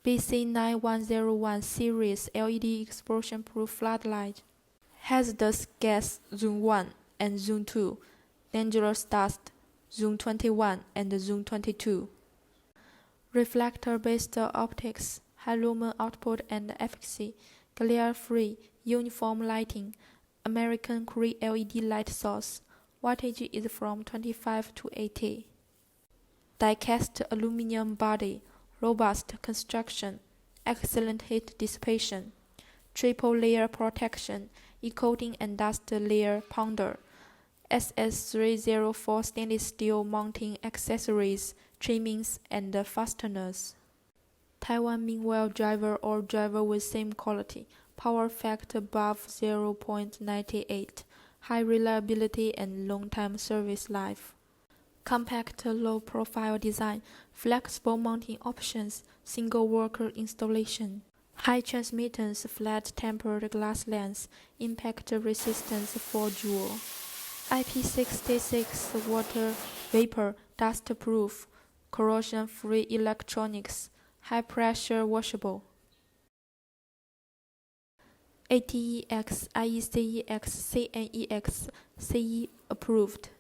BC9101 series LED explosion-proof floodlight. Hazardous gas Zone 1 and Zone 2. Dangerous dust Zone 21 and Zone 22. Reflector-based optics, high lumen output and efficacy, glare-free, uniform lighting, American Cree LED light source. Wattage is from 25 to 80. Die-cast aluminum body, robust construction, excellent heat dissipation, triple layer protection, e-coating and dust layer ponder, SS304 stainless steel mounting accessories, trimmings and fasteners. Taiwan Meanwhile driver or driver with same quality, power factor above 0.98, high reliability and long-time service life. Compact low-profile design, flexible mounting options, single worker installation. High transmittance, flat tempered glass lens, impact resistance for jewel. IP66 water vapor, dust-proof, corrosion-free electronics, high-pressure washable. ATEX, IECEX, CNEX, CE approved.